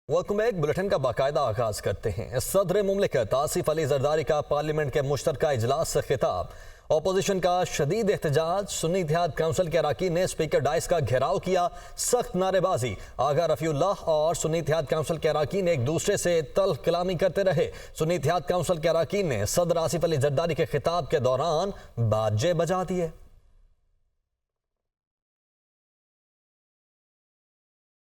Welcome back. Bulletin کا باقاعدہ آغاز کرتے ہیں۔ صدر مملکت آصف علی زرداری کا پارلیمنٹ کے مشترکہ اجلاس سے خطاب۔ اپوزیشن کا شدید احتجاج، سنی اتحاد کونسل کے اراکین نے اسپیکر ڈائس کا گھیراؤ کیا، سخت نعرے بازی۔ آغا رفیع اللہ اور سنی اتحاد کونسل کے اراکین ایک دوسرے سے تلخ کلامی کرتے رہے۔ سنی اتحاد کونسل کے اراکین نے صدر آصف علی زرداری کے خطاب کے دوران باجے بجا دیے۔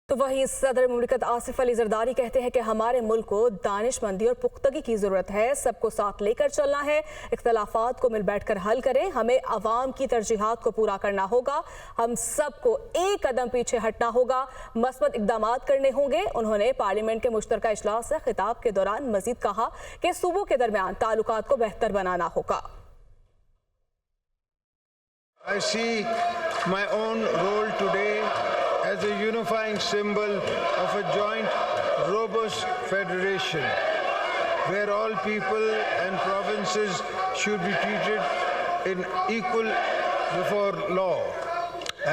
تو وہیں صدر مملکت آصف علی زرداری کہتے ہیں کہ ہمارے ملک کو دانش مندی اور پختگی کی ضرورت ہے، سب کو ساتھ لے کر چلنا ہے، اختلافات کو مل بیٹھ کر حل کریں، ہمیں عوام کی ترجیحات کو پورا کرنا ہوگا، ہم سب کو ایک قدم پیچھے ہٹنا ہوگا، مثبت اقدامات کرنے ہوں گے۔ انہوں نے پارلیمنٹ کے مشترکہ اجلاس سے خطاب کے دوران مزید کہا کہ صوبوں کے درمیان تعلقات کو بہتر بنانا ہوگا۔ I see my own role today as a unifying symbol of a joint, robust federation, where all people and provinces should be treated in equal before law.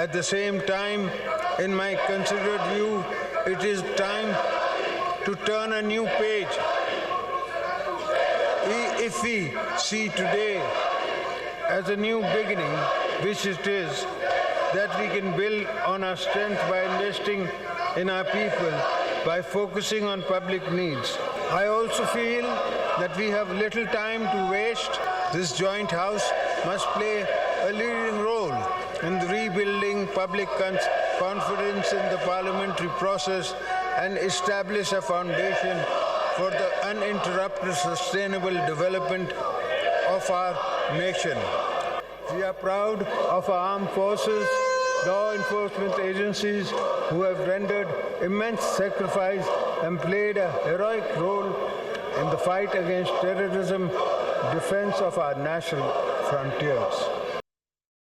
At the same time, in my considered view, it is time to turn a new page. If we see today as a new beginning, which it is, that we can build on our strength by investing in our people, by focusing on public needs. I also feel that we have little time to waste. This joint house must play a leading role in rebuilding public confidence in the parliamentary process and establish a foundation for the uninterrupted sustainable development of our nation. We are proud of our armed forces, law enforcement agencies who have rendered immense sacrifice and played a heroic role in the fight against terrorism, defense of our national frontiers.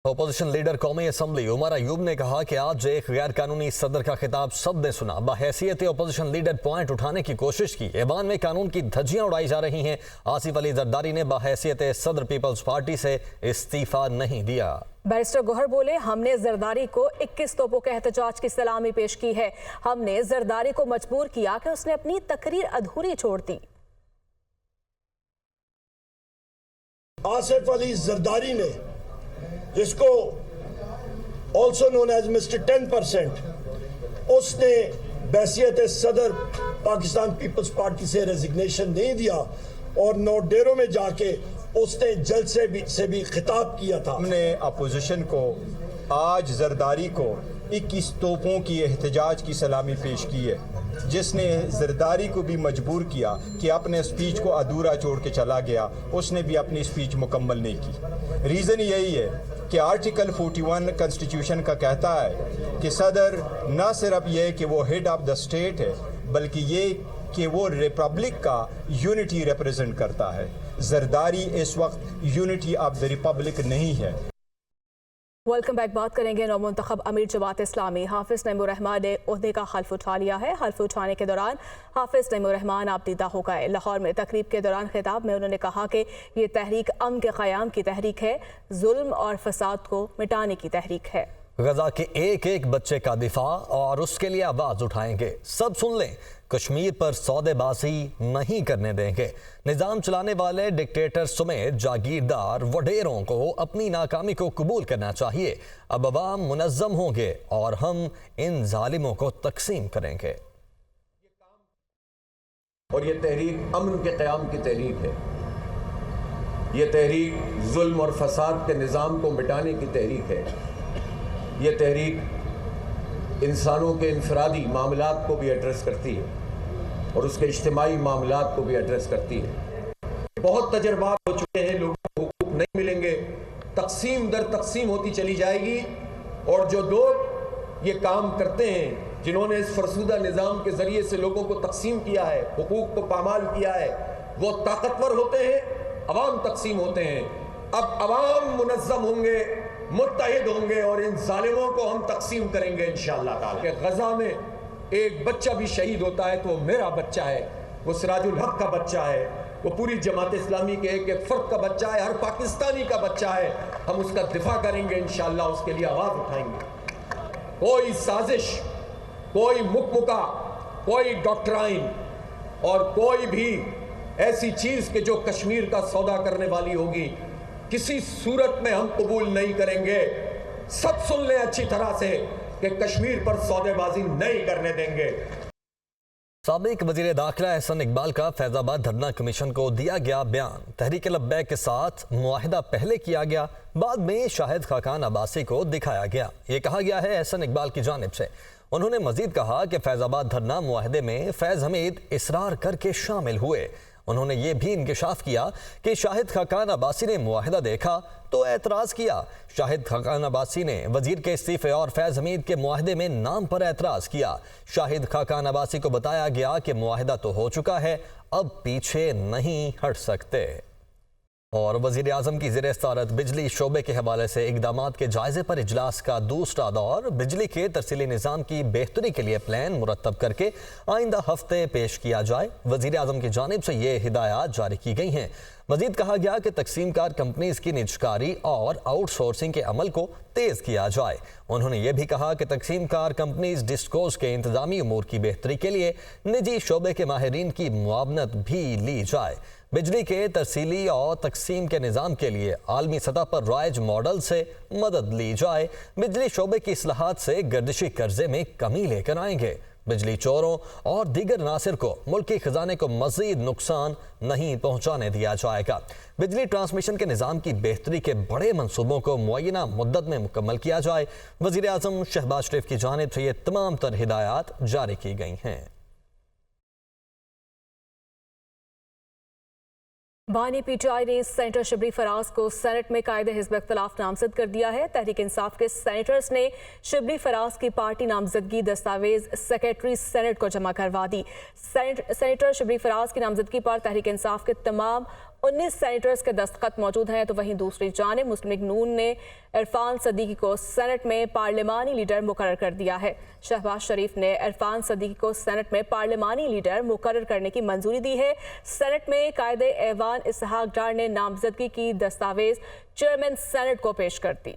Opposition leader قومی assembly Omar Ayub نے کہا کہ آج ایک غیر قانونی صدر کا خطاب سب نے سنا، بحیثیت اپوزیشن لیڈر پوائنٹ اٹھانے کی کوشش کی، ایوان میں قانون کی دھجیاں اڑائی جا رہی ہیں۔ آصف علی زرداری نے بحیثیت صدر پیپلز پارٹی سے استعفیٰ نہیں دیا۔ بیرسٹر گوہر بولے، ہم نے زرداری کو 21 توپوں کے احتجاج کی سلامی پیش کی ہے، ہم نے زرداری کو مجبور کیا کہ اس نے اپنی تقریر ادھوری چھوڑ دی۔ آصف علی زرداری نے، جس کو also known as Mr. 10%، اس نے بحیثیت صدر پاکستان پیپلز پارٹی سے ریزگنیشن نہیں دیا اور نوڈیرو میں جا کے اس نے جلسے سے بھی خطاب کیا تھا۔ ہم نے اپوزیشن کو آج زرداری کو 21 توپوں کی احتجاج کی سلامی پیش کی ہے، جس نے زرداری کو بھی مجبور کیا کہ اپنے اسپیچ کو ادھورا چھوڑ کے چلا گیا، اس نے بھی اپنی اسپیچ مکمل نہیں کی۔ ریزن یہی ہے کہ آرٹیکل 41 کنسٹیٹیوشن کا کہتا ہے کہ صدر نہ صرف یہ کہ وہ ہیڈ آف دا اسٹیٹ ہے، بلکہ یہ کہ وہ ریپبلک کا یونٹی ریپریزنٹ کرتا ہے۔ زرداری اس وقت یونٹی آف دا ریپبلک نہیں ہے۔ Welcome back. بات کریں گے نو منتخب امیر جماعت اسلامی حافظ نعیم الرحمن نے عہدے کا حلف اٹھا لیا ہے۔ حلف اٹھانے کے دوران حافظ نعیم الرحمن آپ دیدہ ہو گئے۔ لاہور میں تقریب کے دوران خطاب میں انہوں نے کہا کہ یہ تحریک امن کے قیام کی تحریک ہے، ظلم اور فساد کو مٹانے کی تحریک ہے۔ غزہ کے ایک ایک بچے کا دفاع اور اس کے لیے آواز اٹھائیں گے، سب سن لیں، کشمیر پر سودے بازی نہیں کرنے دیں گے۔ نظام چلانے والے ڈکٹیٹر سمیت جاگیردار وڈیروں کو اپنی ناکامی کو قبول کرنا چاہیے۔ اب عوام منظم ہوں گے اور ہم ان ظالموں کو تقسیم کریں گے۔ اور یہ تحریک امن کے قیام کی تحریک ہے، یہ تحریک ظلم اور فساد کے نظام کو مٹانے کی تحریک ہے، یہ تحریک انسانوں کے انفرادی معاملات کو بھی ایڈریس کرتی ہے اور اس کے اجتماعی معاملات کو بھی ایڈریس کرتی ہے۔ بہت تجربات ہو چکے ہیں، لوگوں کو حقوق نہیں ملیں گے، تقسیم در تقسیم ہوتی چلی جائے گی، اور جو لوگ یہ کام کرتے ہیں، جنہوں نے اس فرسودہ نظام کے ذریعے سے لوگوں کو تقسیم کیا ہے، حقوق کو پامال کیا ہے، وہ طاقتور ہوتے ہیں، عوام تقسیم ہوتے ہیں۔ اب عوام منظم ہوں گے، متحد ہوں گے اور ان ظالموں کو ہم تقسیم کریں گے انشاءاللہ تعالی۔ کہ غزہ میں ایک بچہ بھی شہید ہوتا ہے تو وہ میرا بچہ ہے، وہ سراج الحق کا بچہ ہے، وہ پوری جماعت اسلامی کے ایک ایک فرد کا بچہ ہے، ہر پاکستانی کا بچہ ہے۔ ہم اس کا دفاع کریں گے انشاءاللہ، اس کے لیے آواز اٹھائیں گے۔ کوئی سازش، کوئی مکمکہ، کوئی ڈاکٹرائن اور کوئی بھی ایسی چیز کہ جو کشمیر کا سودا کرنے والی ہوگی کسی صورت میں ہم قبول نہیں کریں گے. سب سن لیں اچھی طرح سے کہ کشمیر پر سودے بازی نہیں کرنے دیں گے. سابق وزیر داخلہ احسن اقبال کا فیض آباد دھرنا کمیشن کو دیا گیا بیان. تحریک لبیک کے ساتھ معاہدہ پہلے کیا گیا، بعد میں شاہد خاقان عباسی کو دکھایا گیا. یہ کہا گیا ہے احسن اقبال کی جانب سے. انہوں نے مزید کہا کہ فیض آباد دھرنا معاہدے میں فیض حمید اصرار کر کے شامل ہوئے. انہوں نے یہ بھی انکشاف کیا کہ شاہد خاقان عباسی نے معاہدہ دیکھا تو اعتراض کیا. شاہد خاقان عباسی نے وزیر کے استعفے اور فیض حمید کے معاہدے میں نام پر اعتراض کیا. شاہد خاقان عباسی کو بتایا گیا کہ معاہدہ تو ہو چکا ہے، اب پیچھے نہیں ہٹ سکتے. اور وزیر اعظم کی زیر صدارت بجلی شعبے کے حوالے سے اقدامات کے جائزے پر اجلاس کا دوسرا دور. بجلی کے ترسیلی نظام کی بہتری کے لیے پلان مرتب کر کے آئندہ ہفتے پیش کیا جائے. وزیر اعظم کی جانب سے یہ ہدایات جاری کی گئی ہیں. مزید کہا گیا کہ تقسیم کار کمپنیز کی نجکاری اور آؤٹ سورسنگ کے عمل کو تیز کیا جائے. انہوں نے یہ بھی کہا کہ تقسیم کار کمپنیز ڈسکوز کے انتظامی امور کی بہتری کے لیے نجی شعبے کے ماہرین کی معاونت بھی لی جائے. بجلی کے ترسیلی اور تقسیم کے نظام کے لیے عالمی سطح پر رائج ماڈل سے مدد لی جائے. بجلی شعبے کی اصلاحات سے گردشی قرضے میں کمی لے کر آئیں گے. بجلی چوروں اور دیگر عناصر کو ملکی خزانے کو مزید نقصان نہیں پہنچانے دیا جائے گا. بجلی ٹرانسمیشن کے نظام کی بہتری کے بڑے منصوبوں کو معینہ مدت میں مکمل کیا جائے. وزیر اعظم شہباز شریف کی جانب سے یہ تمام تر ہدایات جاری کی گئی ہیں. بانی پی ٹی آئی نے سینیٹر شبلی فراز کو سینٹ میں قائد حزب اختلاف نامزد کر دیا ہے. تحریک انصاف کے سینیٹرز نے شبلی فراز کی پارٹی نامزدگی دستاویز سیکریٹری سینٹ کو جمع کروا دی. سینیٹر شبلی فراز کی نامزدگی پر تحریک انصاف کے تمام 19 سینیٹرز کے دستخط موجود ہیں. تو وہیں دوسری جانب مسلم لیگ نون نے عرفان صدیقی کو سینٹ میں پارلیمانی لیڈر مقرر کر دیا ہے. شہباز شریف نے عرفان صدیقی کو سینٹ میں پارلیمانی لیڈر مقرر کرنے کی منظوری دی ہے. سینٹ میں قائد ایوان اسحاق ڈار نے نامزدگی کی دستاویز چیئرمین سینٹ کو پیش کر دی.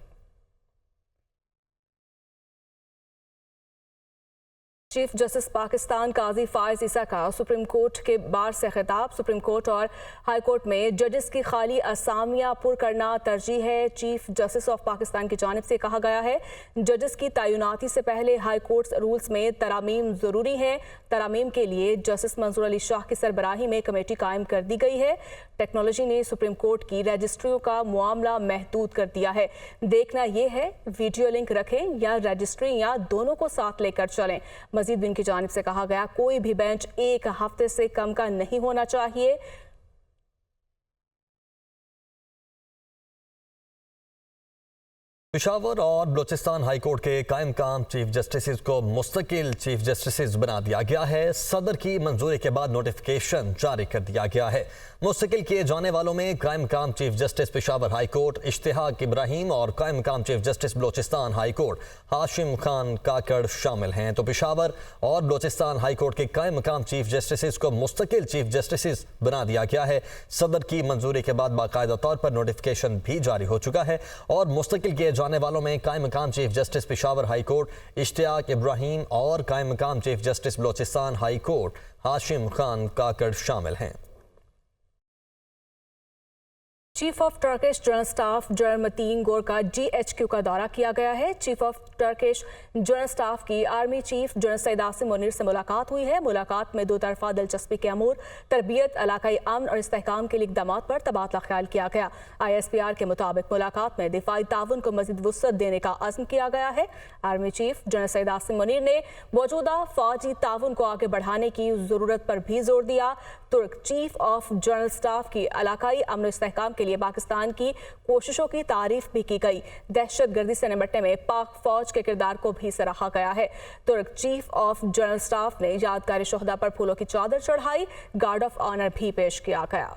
چیف جسٹس پاکستان قاضی فائز عیسیٰ کا سپریم کورٹ کے بار سے خطاب. سپریم کورٹ اور ہائی کورٹ میں ججز کی خالی اسامیاں پر کرنا ترجیح ہے. چیف جسٹس آف پاکستان کی جانب سے کہا گیا ہے ججز کی تعیناتی سے پہلے ہائی کورٹ رولز میں ترامیم ضروری ہیں. ترامیم کے لیے جسٹس منظور علی شاہ کی سربراہی میں کمیٹی قائم کر دی گئی ہے. ٹیکنالوجی نے سپریم کورٹ کی رجسٹریوں کا معاملہ محدود کر دیا ہے. دیکھنا یہ ہے ویڈیو لنک رکھیں یا رجسٹری یا دونوں کو ساتھ لے کر چلیں. مزید بھی ان کی جانب سے کہا گیا کوئی بھی بینچ ایک ہفتے سے کم کا نہیں ہونا چاہیے. پشاور اور بلوچستان ہائی کورٹ کے قائم مقام چیف جسٹسز کو مستقل چیف جسٹسز بنا دیا گیا ہے. صدر کی منظوری کے بعد نوٹیفیکیشن جاری کر دیا گیا ہے. مستقل کیے جانے والوں میں قائم مقام chief justice Peshawar High Court Ishtiaq Ibrahim اور قائم مقام chief justice Balochistan High Court Hashim Khan Kakar شامل ہیں. تو پشاور اور بلوچستان ہائی کورٹ کے قائم مقام چیف جسٹسز کو مستقل چیف جسٹسز بنا دیا گیا ہے. صدر کی منظوری کے بعد باقاعدہ طور پر نوٹیفیکیشن بھی جاری ہو چکا ہے اور مستقل کیے جانے والوں میں قائم مقام chief justice Peshawar High Court Ishtiaq Ibrahim اور قائم مقام chief justice Balochistan High Court Hashim Khan Kakar شامل ہیں. Chief of Turkish general staff general Metin گور کا GHQ کا دورہ کیا گیا ہے. Chief of Turkish general staff کی army chief general Syed Asim Munir سے ملاقات ہوئی ہے. ملاقات میں دو طرفہ دلچسپی کے امور، تربیت، علاقائی امن اور استحکام کے لیے اقدامات پر تبادلہ خیال کیا گیا. ISPR کے مطابق ملاقات میں دفاعی تعاون کو مزید وسعت دینے کا عزم کیا گیا ہے. Army chief general Syed Asim Munir نے موجودہ فوجی تعاون کو آگے بڑھانے کی ضرورت پر بھی زور دیا. ترک چیف آف جنرل سٹاف کی علاقائی امن و استحکام کے لیے پاکستان کی کوششوں کی تعریف بھی کی گئی. دہشت گردی سے نمٹنے میں پاک فوج کے کردار کو بھی سراہا گیا ہے. ترک چیف آف جنرل سٹاف نے یادگار شہداء پر پھولوں کی چادر چڑھائی. گارڈ آف آنر بھی پیش کیا گیا.